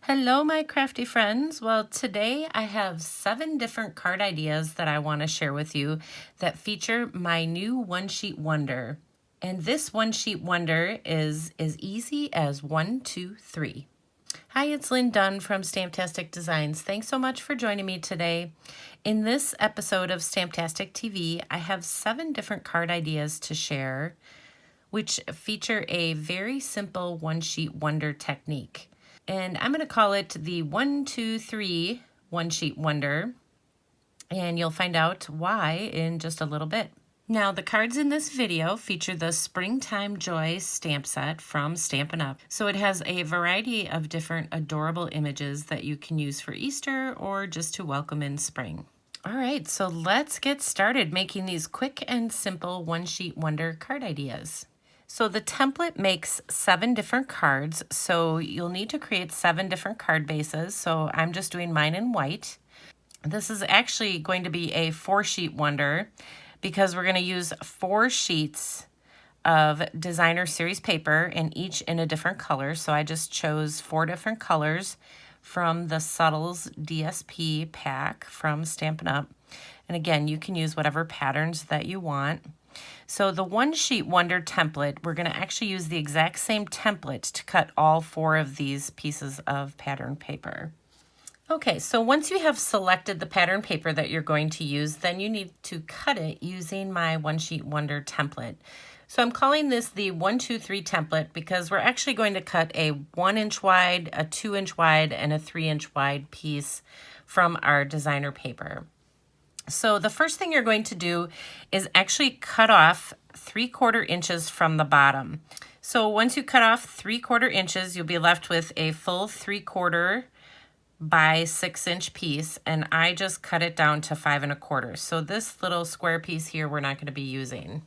Hello, my crafty friends. Well, today I have 7 different card ideas that I want to share with you that feature my new one-sheet wonder. And this one-sheet wonder is as easy as 1, 2, 3. Hi, it's Lynn Dunn from Stamptastic Designs. Thanks so much for joining me today. In this episode of Stamptastic TV, I have 7 different card ideas to share, which feature a very simple one-sheet wonder technique. And I'm going to call it the 1, 2, 3 one-sheet wonder, and you'll find out why in just a little bit. Now, the cards in this video feature the Springtime Joy stamp set from Stampin' Up. So it has a variety of different adorable images that you can use for Easter or just to welcome in spring. All right, so let's get started making these quick and simple one-sheet wonder card ideas. So the template makes 7 different cards, so you'll need to create 7 different card bases. So I'm just doing mine in white. This is actually going to be a 4-sheet wonder because we're going to use 4 sheets of designer series paper and each in a different color. So I just chose 4 different colors from the Subtles DSP pack from Stampin' Up. And again, you can use whatever patterns that you want. So the one-sheet wonder template, we're going to actually use the exact same template to cut all 4 of these pieces of pattern paper. Okay, so once you have selected the pattern paper that you're going to use, then you need to cut it using my one-sheet wonder template. So I'm calling this the 1, 2, 3 template because we're actually going to cut a 1-inch wide, a 2-inch wide, and a 3-inch wide piece from our designer paper. So the first thing you're going to do is actually cut off 3/4 inches from the bottom. So once you cut off 3/4 inches, you'll be left with a full 3/4 by 6-inch piece, and I just cut it down to 5 1/4. So this little square piece here we're not going to be using.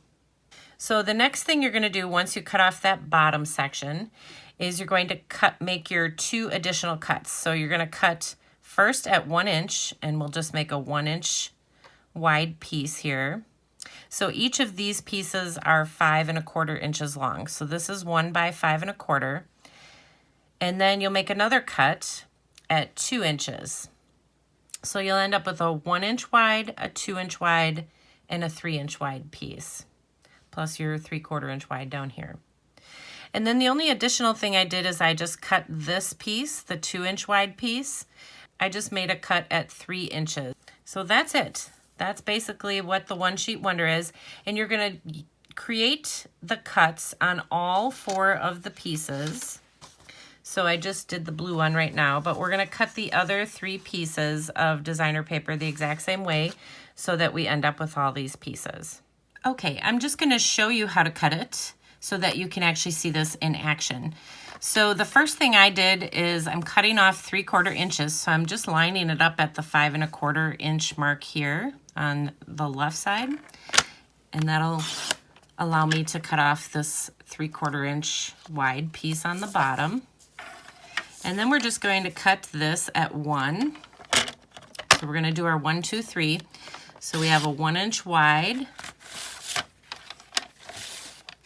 So the next thing you're going to do once you cut off that bottom section is you're going to make your 2 additional cuts. So you're going to cut first at 1 inch, and we'll just make a 1-inch wide piece here. So each of these pieces are 5 1/4 inches long. So this is 1 by 5 1/4. And then you'll make another cut at 2 inches. So you'll end up with a 1-inch wide, a 2-inch wide, and a 3-inch wide piece, plus your 3/4 inch wide down here. And then the only additional thing I did is I just cut this piece, the 2-inch wide piece. I just made a cut at 3 inches. So that's it. That's basically what the one-sheet wonder is. And you're going to create the cuts on all 4 of the pieces. So I just did the blue one right now, but we're going to cut the other 3 pieces of designer paper the exact same way so that we end up with all these pieces. Okay, I'm just going to show you how to cut it so that you can actually see this in action. So the first thing I did is I'm cutting off 3/4 inches. So I'm just lining it up at the 5 1/4 inch mark here on the left side. And that'll allow me to cut off this 3/4 inch wide piece on the bottom. And then we're just going to cut this at 1. So we're going to do our 1, 2, 3. So we have a 1-inch wide.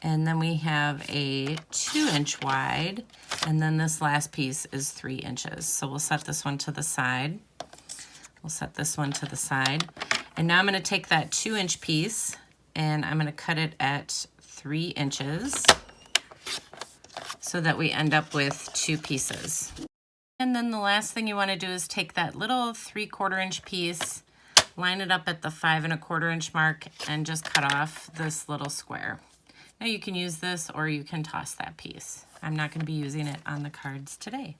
And then we have a 2-inch wide, and then this last piece is 3 inches. So we'll set this one to the side. We'll set this one to the side. And now I'm going to take that 2-inch piece, and I'm going to cut it at 3 inches so that we end up with 2 pieces. And then the last thing you want to do is take that little 3/4 inch piece, line it up at the 5 1/4 inch mark, and just cut off this little square. Now you can use this or you can toss that piece. I'm not going to be using it on the cards today.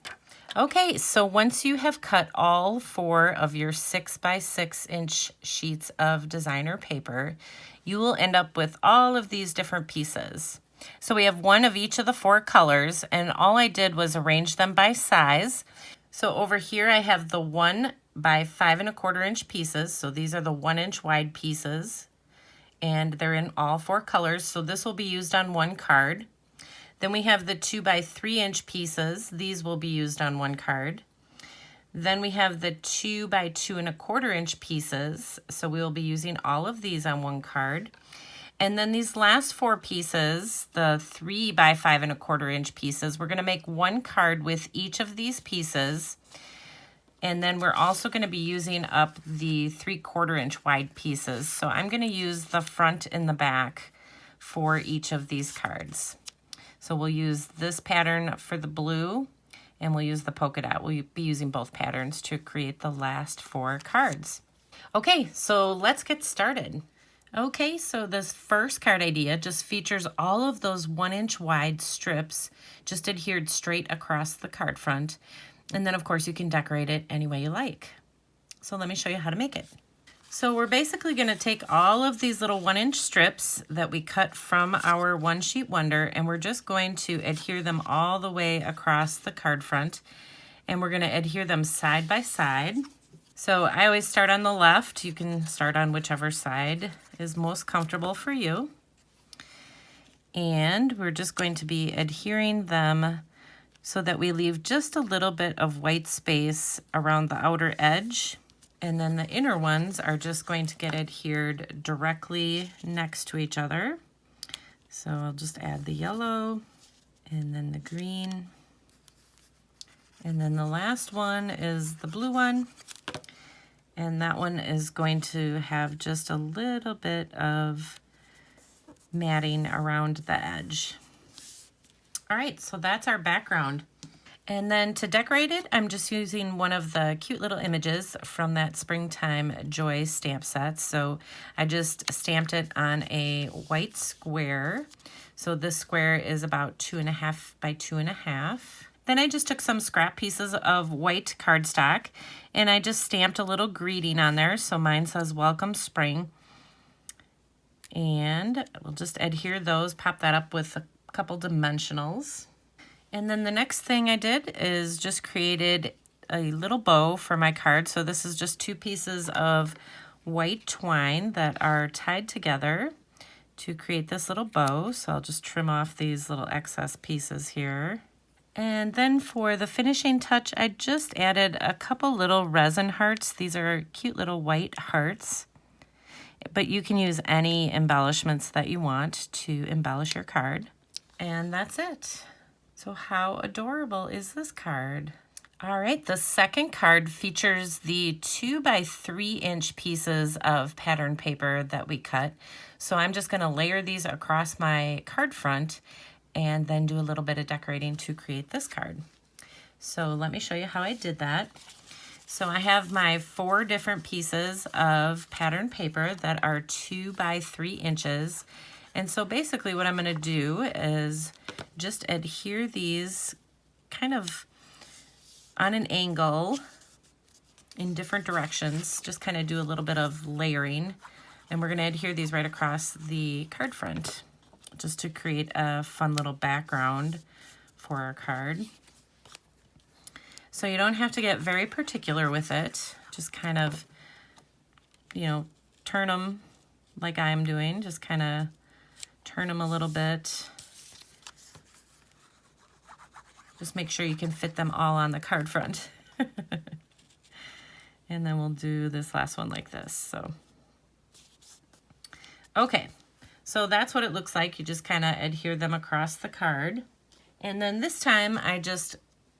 Okay, so once you have cut all 4 of your 6 by 6 inch sheets of designer paper, you will end up with all of these different pieces. So we have 1 of each of the 4 colors, and all I did was arrange them by size. So over here I have the 1 by 5 1/4 inch pieces. So these are the 1-inch wide pieces, and they're in all 4 colors, so this will be used on 1 card. Then we have the 2 by 3 inch pieces. These will be used on 1 card. Then we have the 2 by 2 1/4 inch pieces, so we will be using all of these on 1 card. And then these last 4 pieces, the 3 by 5 1/4 inch pieces, we're going to make one card with each of these pieces. And then we're also going to be using up the 3/4 inch wide pieces. So I'm going to use the front and the back for each of these cards. So we'll use this pattern for the blue, and we'll use the polka dot. We'll be using both patterns to create the last 4 cards. Okay, so let's get started. Okay, so this first card idea just features all of those 1-inch wide strips just adhered straight across the card front. And then of course you can decorate it any way you like. So let me show you how to make it. So we're basically going to take all of these little 1-inch strips that we cut from our One Sheet Wonder, and we're just going to adhere them all the way across the card front. And we're going to adhere them side by side. So I always start on the left. You can start on whichever side is most comfortable for you. And we're just going to be adhering them so that we leave just a little bit of white space around the outer edge. And then the inner ones are just going to get adhered directly next to each other. So I'll just add the yellow and then the green. And then the last one is the blue one. And that one is going to have just a little bit of matting around the edge. All right, so that's our background. And then to decorate it, I'm just using one of the cute little images from that Springtime Joy stamp set. So I just stamped it on a white square. So this square is about 2.5 by 2.5. Then I just took some scrap pieces of white cardstock and I just stamped a little greeting on there. So mine says Welcome Spring. And we'll just adhere those, pop that up with a couple dimensionals. And then the next thing I did is just created a little bow for my card. So this is just 2 pieces of white twine that are tied together to create this little bow. So I'll just trim off these little excess pieces here. And then for the finishing touch, I just added a couple little resin hearts. These are cute little white hearts, but you can use any embellishments that you want to embellish your card. And that's it. So how adorable is this card? All right, the second card features the 2 by 3 inch pieces of pattern paper that we cut. So I'm just gonna layer these across my card front and then do a little bit of decorating to create this card. So let me show you how I did that. So I have my 4 different pieces of pattern paper that are 2 by 3 inches. And so basically what I'm going to do is just adhere these kind of on an angle in different directions, just kind of do a little bit of layering. And we're going to adhere these right across the card front, just to create a fun little background for our card. So you don't have to get very particular with it. Just kind of, you know, turn them like I'm doing. Just kind of turn them a little bit. Just make sure you can fit them all on the card front. And then we'll do this last one like this. So, okay. So that's what it looks like. You just kind of adhere them across the card. And then this time I just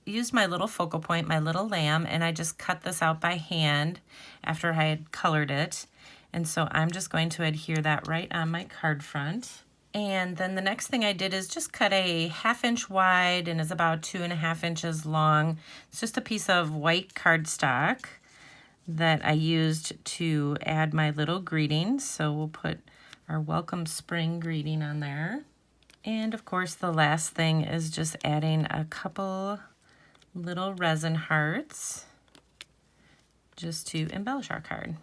used my little focal point, my little lamb, and I just cut this out by hand after I had colored it. And so I'm just going to adhere that right on my card front. And then the next thing I did is just cut a 1/2 inch wide and is about 2.5 inches long. It's just a piece of white cardstock that I used to add my little greetings. So we'll put our Welcome Spring greeting on there. And of course the last thing is just adding a couple little resin hearts just to embellish our card.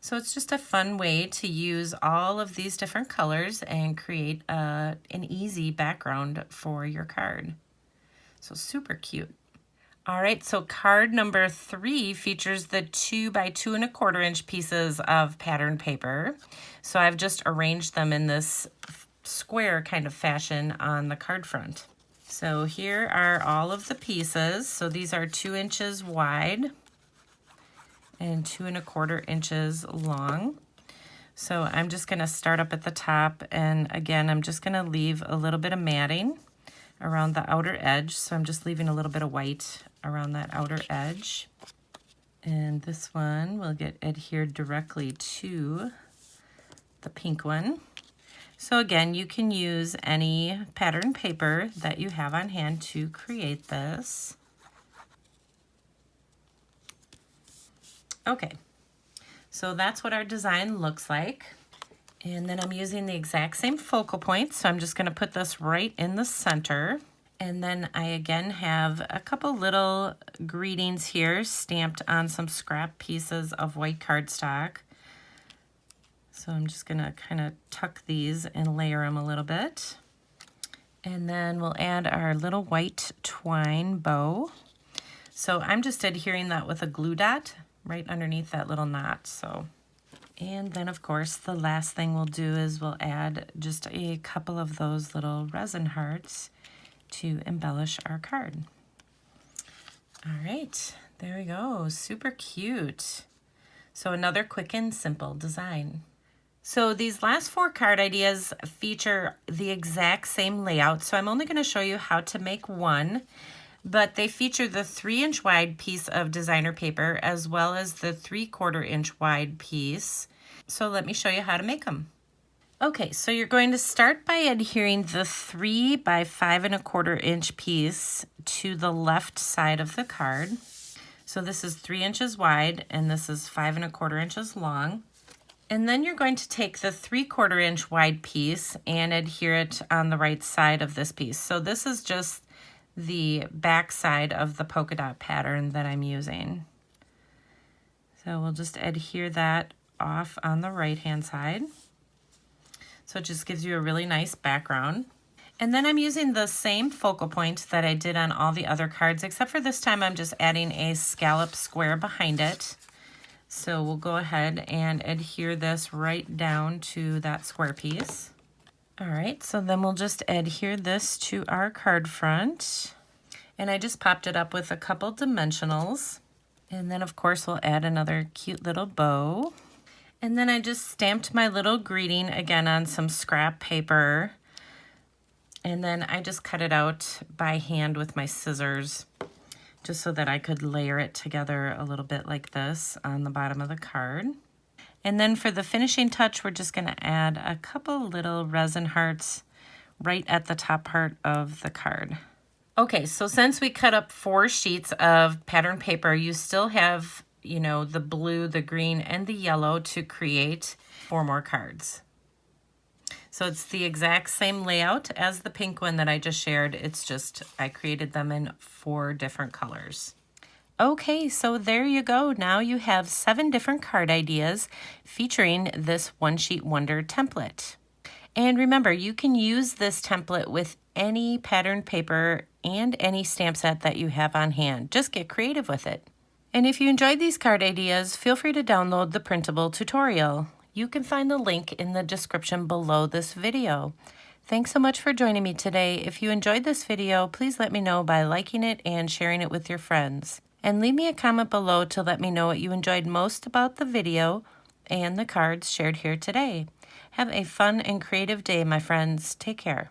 So it's just a fun way to use all of these different colors and create an easy background for your card. So super cute. All right, so card number 3 features the 2 by 2 1/4 inch pieces of pattern paper. So I've just arranged them in this square kind of fashion on the card front. So here are all of the pieces. So these are 2 inches wide and 2 1/4 inches long. So I'm just going to start up at the top, and again, I'm just going to leave a little bit of matting around the outer edge. So I'm just leaving a little bit of white around that outer edge. And this one will get adhered directly to the pink one. So again, you can use any pattern paper that you have on hand to create this. Okay, so that's what our design looks like. And then I'm using the exact same focal point, so I'm just going to put this right in the center. And then I again have a couple little greetings here stamped on some scrap pieces of white cardstock. So I'm just going to kind of tuck these and layer them a little bit. And then we'll add our little white twine bow. So I'm just adhering that with a glue dot right underneath that little knot. So, and then of course the last thing we'll do is we'll add just a couple of those little resin hearts to embellish our card. All right, there we go, super cute. So another quick and simple design. So these last 4 card ideas feature the exact same layout, so I'm only going to show you how to make one, but they feature the 3-inch wide piece of designer paper as well as the 3/4 inch wide piece. So let me show you how to make them. Okay, so you're going to start by adhering the 3 by 5 1/4 inch piece to the left side of the card. So this is 3 inches wide and this is 5 1/4 inches long. And then you're going to take the 3/4 inch wide piece and adhere it on the right side of this piece. So this is just the back side of the polka dot pattern that I'm using. So we'll just adhere that off on the right hand side. So it just gives you a really nice background. And then I'm using the same focal point that I did on all the other cards, except for this time I'm just adding a scallop square behind it. So we'll go ahead and adhere this right down to that square piece. All right, so then we'll just adhere this to our card front. And I just popped it up with a couple dimensionals. And then of course we'll add another cute little bow. And then I just stamped my little greeting again on some scrap paper. And then I just cut it out by hand with my scissors, just so that I could layer it together a little bit like this on the bottom of the card. And then for the finishing touch, we're just gonna add a couple little resin hearts right at the top part of the card. Okay, so since we cut up 4 sheets of pattern paper, you still have, you know, the blue, the green, and the yellow to create 4 more cards. So it's the exact same layout as the pink one that I just shared. It's just I created them in 4 different colors. Okay, so there you go. Now you have 7 different card ideas featuring this One Sheet Wonder template. And remember, you can use this template with any pattern paper and any stamp set that you have on hand. Just get creative with it. And if you enjoyed these card ideas, feel free to download the printable tutorial. You can find the link in the description below this video. Thanks so much for joining me today. If you enjoyed this video, please let me know by liking it and sharing it with your friends. And leave me a comment below to let me know what you enjoyed most about the video and the cards shared here today. Have a fun and creative day, my friends. Take care.